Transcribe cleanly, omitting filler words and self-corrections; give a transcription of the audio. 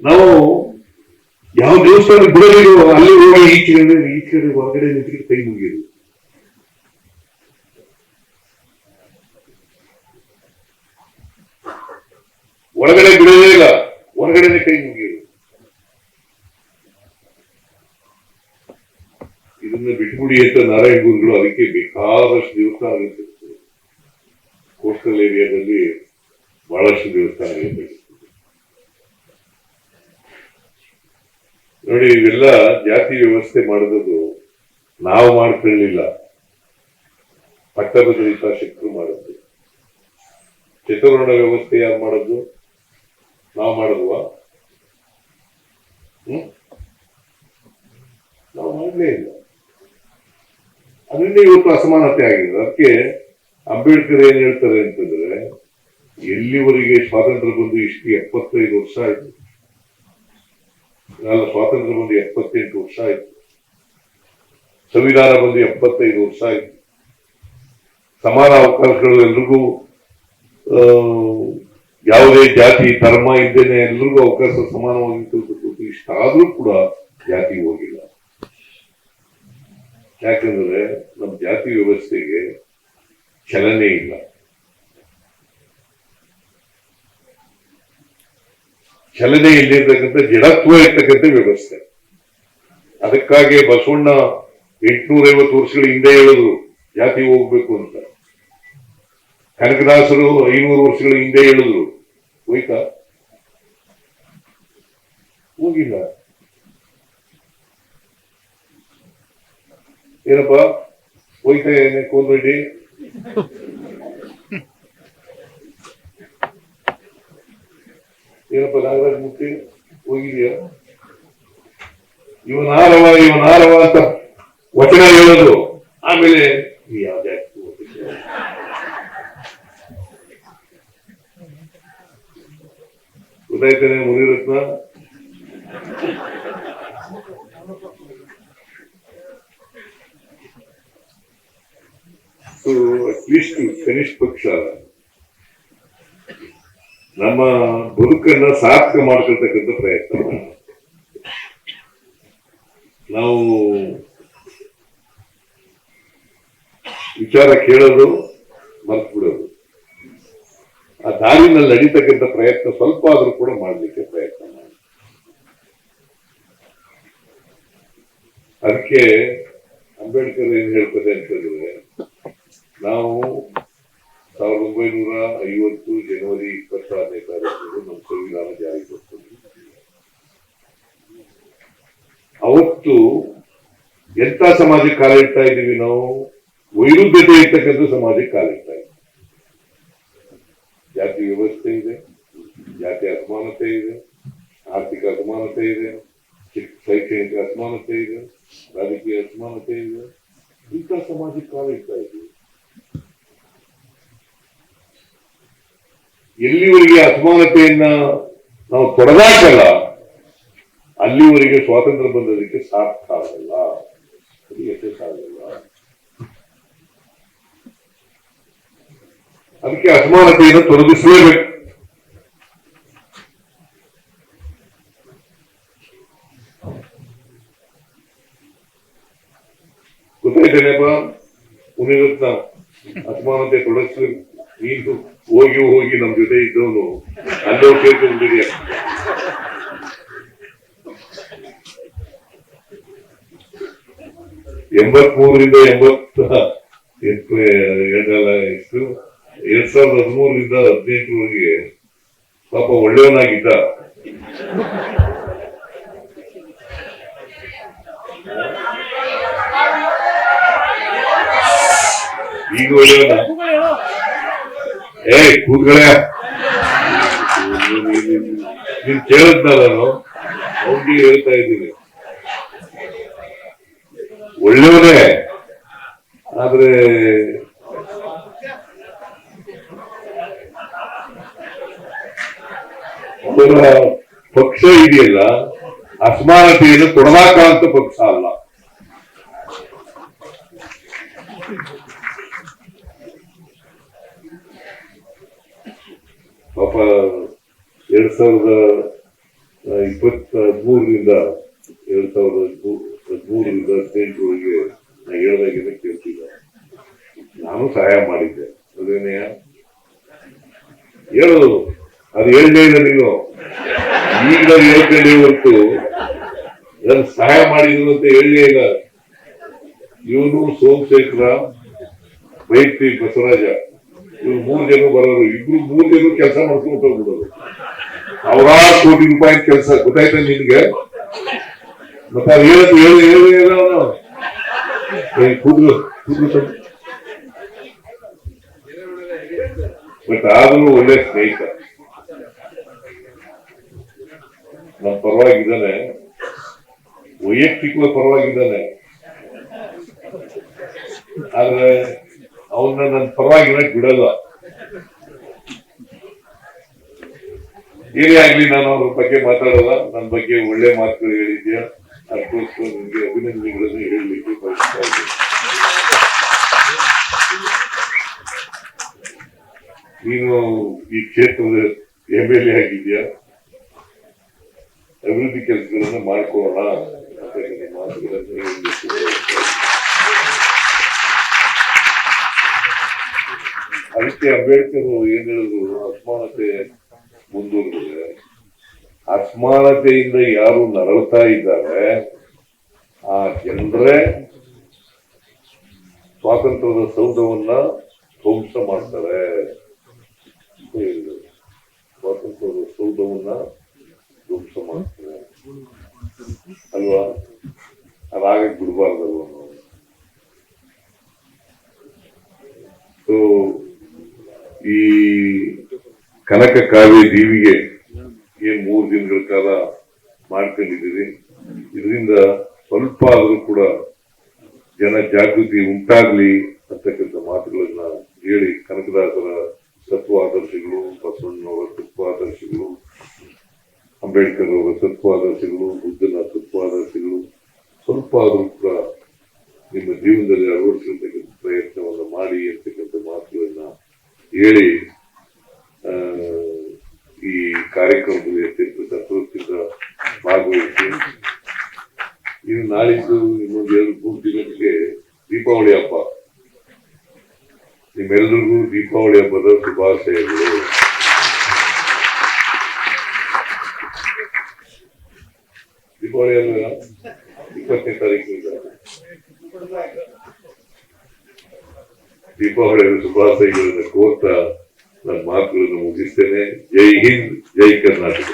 ನಾವು ಯಾವ ದೇವಸ್ಥಾನ ಬಿಡೋದಿರೋ ಅಲ್ಲಿ ಹೋಗಿ ಈಚೆ ಹೊರಗಡೆ ನಿಂತಿಗೆ ಕೈ ಮುಗಿಯೋದು. ಒಳಗಡೆ ಬಿಡೋದೇ ಇಲ್ಲ, ಹೊರಗಡೆನೆ ಕೈ ಮುಗಿಯೋದು. ಇದನ್ನ ಬಿಟ್ಬಿಡಿ ಅಂತ ನಾರಾಯಣ ಗುರುಗಳು ಅದಕ್ಕೆ ಬೇಕಾದಷ್ಟು ದೇವಸ್ಥಾನ ಇರ್ತಿರ್ತದೆ. ಕೋಸ್ಟಲ್ ಏರಿಯಾದಲ್ಲಿ ಬಹಳಷ್ಟು ದೇವಸ್ಥಾನ ಇರ್ತದೆ. ನೋಡಿ, ಇವೆಲ್ಲ ಜಾತಿ ವ್ಯವಸ್ಥೆ ಮಾಡಿದ್ದು ನಾವು ಮಾಡ್ಕೊಳ್ಳಿಲ್ಲ, ಪಟ್ಟಭದ್ರಿತ ಶಕ್ತರು ಮಾಡಿದ್ದು. ಚತುರ್ವರ್ಣ ವ್ಯವಸ್ಥೆ ಯಾರು ಮಾಡದ್ದು? ನಾವು ಮಾಡಲ್ವಾ? ನಾವು ಮಾಡಲೇ ಇಲ್ಲ. ಅದರಿಂದ ಇವತ್ತು ಅಸಮಾನತೆ ಆಗಿದೆ. ಅದಕ್ಕೆ ಅಂಬೇಡ್ಕರ್ ಏನ್ ಹೇಳ್ತಾರೆ ಅಂತಂದ್ರೆ, ಎಲ್ಲಿವರೆಗೆ ಸ್ವಾತಂತ್ರ್ಯ ಬಂದು ಇಷ್ಟು 75 ವರ್ಷ ಆಯ್ತು, ಸ್ವಾತಂತ್ರ್ಯ ಬಂದು 78 ವರ್ಷ ಆಯ್ತು, ಸಂವಿಧಾನ ಬಂದು 75 ವರ್ಷ ಆಯ್ತು, ಸಮಾನ ಅವಕಾಶಗಳು ಎಲ್ರಿಗೂ, ಯಾವುದೇ ಜಾತಿ ಧರ್ಮ ಇದ್ದೇನೆ ಎಲ್ರಿಗೂ ಅವಕಾಶ ಸಮಾನವಾಗಿ ಕಲ್ಪಿಸಬೇಕು. ಇಷ್ಟಾದ್ರೂ ಕೂಡ ಜಾತಿ ಹೋಗಿಲ್ಲ. ಯಾಕಂದ್ರೆ ನಮ್ಮ ಜಾತಿ ವ್ಯವಸ್ಥೆಗೆ ಚಲನೆ ಇಲ್ಲ. ಚಲನೆ ಇಲ್ಲಿರ್ತಕ್ಕಂಥ ಜಡತ್ವ ಇರ್ತಕ್ಕಂಥ ವ್ಯವಸ್ಥೆ. ಅದಕ್ಕಾಗಿ ಬಸವಣ್ಣ 850 ವರ್ಷಗಳ ಹಿಂದೆ ಹೇಳಿದ್ರು ಜಾತಿ ಹೋಗ್ಬೇಕು ಅಂತ. ಕನಕದಾಸರು 500 ವರ್ಷಗಳ ಹಿಂದೆ ಹೇಳಿದ್ರು. ಹೋಯ್ತಾ? ಹೋಗಿಲ್ಲ. ಏನಪ್ಪ ಹೋಯ್ತಾ? ಏನೇ ಕೋಲ್ಬೇಡಿ. ಏನಪ್ಪ ನಾಗರಾಜ್ ಮೂರ್ತಿ ಹೋಗಿದ್ಯಾ? ಇವನಾರವ ಅಂತ ವಚನ ಹೇಳೋದು, ಆಮೇಲೆ ಯಾವ್ದೇ ಗೊತ್ತಾಯ್ತಾನೆ ಮುನಿರತ್ನ. ಅಟ್ಲೀಸ್ಟ್ ಕನಿಷ್ಠ ಪಕ್ಷ ನಮ್ಮ ಬದುಕನ್ನ ಸಾರ್ಥಕ ಮಾಡ್ಕೊಳ್ತಕ್ಕಂಥ ಪ್ರಯತ್ನ. ನಾವು ವಿಚಾರ ಕೇಳೋದು ಮರ್ತು ಬಿಡೋದು, ಆ ದಾರಿನಲ್ಲಿ ನಡೀತಕ್ಕಂಥ ಪ್ರಯತ್ನ ಸ್ವಲ್ಪ ಆದ್ರೂ ಕೂಡ ಮಾಡ್ಲಿಕ್ಕೆ ಪ್ರಯತ್ನ ಮಾಡಿ. ಅದಕ್ಕೆ ಅಂಬೇಡ್ಕರ್ ಏನ್ ಹೇಳ್ತದೆ ಅಂತಂದ್ರೆ, ನಾವು 1950 ಜನವರಿ 26ನೇ ತಾರೀಕು ನಮ್ಮ ಸಂವಿಧಾನ ಜಾರಿಗೆ ಬರ್ತದೆ. ಅವತ್ತು ಎಂತ ಸಮಾಜಕ್ಕೆ ಕಾಲಿಡ್ತಾ ಇದ್ದೀವಿ ನಾವು? ವೈರುಧ್ಯತೆ ಇರ್ತಕ್ಕಂಥ ಸಮಾಜಕ್ಕೆ ಕಾಲಿಡ್ತಾ ಇದ್ದೀವಿ. ಜಾತಿ ವ್ಯವಸ್ಥೆ ಇದೆ, ಜಾತಿ ಅಸಮಾನತೆ ಇದೆ, ಆರ್ಥಿಕ ಅಸಮಾನತೆ ಇದೆ, ಶೈಕ್ಷಣಿಕ ಅಸಮಾನತೆ ಇದೆ, ರಾಜಕೀಯ ಅಸಮಾನತೆ ಇದೆ. ಇಂಥ ಸಮಾಜಕ್ಕೆ ಕಾಲಿಡ್ತಾ ಇದ್ದೀವಿ. ಎಲ್ಲಿವರೆಗೆ ಅಸಮಾನತೆಯನ್ನ ನಾವು ತೊಡೆದಾಕಲ್ಲ, ಅಲ್ಲಿವರೆಗೆ ಸ್ವಾತಂತ್ರ್ಯ ಬಂದದಕ್ಕೆ ಸಾರ್ಥಕ ಆಗಲ್ಲ, ಯಶಸ್ಸಾಗಲ್ಲ. ಅದಕ್ಕೆ ಅಸಮಾನತೆಯನ್ನು ತೊಲಗಿಸಲೇಬೇಕು. ಗೊತ್ತಾಯ್ತೇನೆಪ್ಪ ಮುನಿರತ್ನ? ಅಸಮಾನತೆ ತೊಡಗಿಸ್ಬೇಕು. ನೀನು ಹೋಗಿ ನಮ್ ಜೊತೆ ಇದ್ದವನು ಅಲ್ಲೋ ಸೇರ್ಕೊಂಡಿದ್ಯಾ? ಎಂಬತ್ಮೂರರಿಂದ 2013ರಿಂದ 18ರವರೆಗೆ ಪಾಪ ಒಳ್ಳೆಯವನಾಗಿದ್ದ. ಈಗ ಒಳ್ಳೆಯವನ? ಕೂತ್ಗಳೇ, ನೀನ್ ಕೇಳದ್ನ ನಾನು ಅವ್ರಿಗೆ ಹೇಳ್ತಾ ಇದ್ದೀನಿ. ಒಳ್ಳೆಯವನೇ, ಆದ್ರೆ ಅವರ ಪಕ್ಷ ಇದೆಯಲ್ಲ, ಅಸಮಾನತೆಯನ್ನು ತೊಡೆದಾಕುವಂತ ಪಕ್ಷ ಅಲ್ಲ. ಪಾಪ 2013 2013ರಿಂದ 2013ರಿಂದ 2018ರವರೆಗೆ ನಾ ಹೇಳ್ದಾಗಿಂದ ಕೇಳ್ತಿದ್ದೆ. ನಾನು ಸಹಾಯ ಮಾಡಿದ್ದೆ. ಅದೇನೆಯ ಹೇಳೋದು ಅದು ಹೇಳಲೇ ಇಲ್ಲ ನೀನು. ಈಗ ಹೇಳ್ಕೊಂಡೆ ಹೊರತು ನಾನು ಸಹಾಯ ಮಾಡಿದ್ರು ಅಂತ ಹೇಳಲೇ ಇಲ್ಲ. ಇವನು ಸೋಮಶೇಖರ, ವೈಯಕ್ತಿ ಬಸವರಾಜ, ಇವ್ರು 3 ಜನ ಬರೋರು. 3 ಜನ ಕೆಲಸ ಮಾಡ್ಕೊಂಡು ಹೋಗ್ಬಿಡೋದು. ಸಾವಿರಾರು ಕೋಟಿ ರೂಪಾಯಿ ಕೆಲಸ. ಗೊತ್ತಾಯ್ತಾ ನಿನ್ಗೆ? ಮತ್ತೆ ಅದು ಕೂದ್ರು ಬಟ್ ಆದ್ರೂ ಒಳ್ಳೆ ಸ್ನೇಹಿತ, ನಮ್ಮ ಪರವಾಗಿದ್ದಾನೆ, ವೈಯಕ್ತಿಕವಾಗಿ ಪರವಾಗಿದ್ದಾನೆ. ಆದ್ರೆ ಅವನ್ನ ನನ್ನ ಪರವಾಗಿರಕ್ ಬಿಡಲ್ಲ. ಏನೇ ಆಗ್ಲಿ ನಾನು ಅವ್ರ ಬಗ್ಗೆ ಮಾತಾಡಲ್ಲ. ನನ್ನ ಬಗ್ಗೆ ಒಳ್ಳೆ ಮಾತುಗಳು ಹೇಳಿದ್ಯಾ, ಅದಕ್ಕೋಸ್ಕರ ನಿಮ್ಗೆ ಅಭಿನಂದನೆಗಳನ್ನು ಹೇಳಲಿಕ್ಕೆ ಬಯಸ್ತಾ ಇದ್ದೀನಿ. ನೀನು ಈ ಕ್ಷೇತ್ರದ MLA ಆಗಿದ್ಯಾ, ಅಭಿವೃದ್ಧಿ ಕೆಲಸಗಳನ್ನು ಮಾಡ್ಕೊಳ್ಳೋಣ ಅಂತ ಮಾತುಗಳನ್ನು ಹೇಳಲಿಕ್ಕೆ. ಅದಕ್ಕೆ ಅಂಬೇಡ್ಕರ್ ಏನ್ ಹೇಳಿದ್ರು, ಅಸಮಾನತೆ ಮುಂದುವರೆದಿದೆ. ಅಸಮಾನತೆಯಿಂದ ಯಾರು ನರಳ್ತಾ ಇದ್ದಾರೆ ಆ ಜನರೇ ಸ್ವಾತಂತ್ರ್ಯದ ಸೌಧವನ್ನ ಧ್ವಂಸ ಮಾಡ್ತಾರೆ ಅಂತ ಹೇಳಿದ್ರು. ಸ್ವಾತಂತ್ರ್ಯದ ಸೌಧವನ್ನ ಧ್ವಂಸ ಮಾಡ್ತಾರೆ ಅಲ್ವಾ? ಅದಾಗಕ್ಕೆ ಬಿಡಬಾರ್ದಲ್ವ ನಾವು. ಸೊ ಈ ಕನಕ ಕಾವ್ಯ ದೀವಿಗೆ ಏನ್ 3 ದಿನಗಳ ಕಾಲ ಮಾಡ್ಕೊಂಡಿದ್ದೀರಿ, ಇದರಿಂದ ಸ್ವಲ್ಪ ಆದ್ರೂ ಕೂಡ ಜನ ಜಾಗೃತಿ ಉಂಟಾಗ್ಲಿ ಅಂತಕ್ಕಂಥ ಮಾತುಗಳನ್ನ ಹೇಳಿ, ಕನಕದಾಸರ ತತ್ವಾದರ್ಶಗಳು, ಬಸವಣ್ಣನವರ ತತ್ವಾದರ್ಶಗಳು, ಅಂಬೇಡ್ಕರ್ ಅವರ ತತ್ವಾದರ್ಶಗಳು, ಬುದ್ಧನ ತತ್ವಾದರ್ಶಗಳು ಸ್ವಲ್ಪ ಆದ್ರೂ ಕೂಡ ನಿಮ್ಮ ಜೀವನದಲ್ಲಿ ಅಳವಡಿಸಿರ್ತಕ್ಕಂಥ ಪ್ರಯತ್ನವನ್ನು ಮಾಡಿ ಅಂತಕ್ಕಂಥ ಮಾತುಗಳನ್ನ ಹೇಳಿ ಈ ಕಾರ್ಯಕ್ರಮದಲ್ಲಿ ಅತ್ಯಂತ ಸಂತೋಷದಿಂದ ಭಾಗವಹಿಸಿ. ಇನ್ನು ನಾಳಿದ್ದು ಇನ್ನೊಂದು 2-3 ದಿನಕ್ಕೆ ದೀಪಾವಳಿ ಹಬ್ಬ. ನಿಮ್ಮೆಲ್ಲರಿಗೂ ದೀಪಾವಳಿ ಹಬ್ಬದ ಶುಭಾಶಯಗಳು. ದೀಪಾವಳಿ ಅಲ್ಲ 20ನೇ ತಾರೀಕಿನಿಂದ ದೀಪಾವಳಿಯ ಶುಭಾಶಯಗಳನ್ನು ಕೋರ್ತಾ ನನ್ನ ಮಾತುಗಳನ್ನು ಮುಗಿಸ್ತೇನೆ. ಜೈ ಹಿಂದ್, ಜೈ ಕರ್ನಾಟಕ.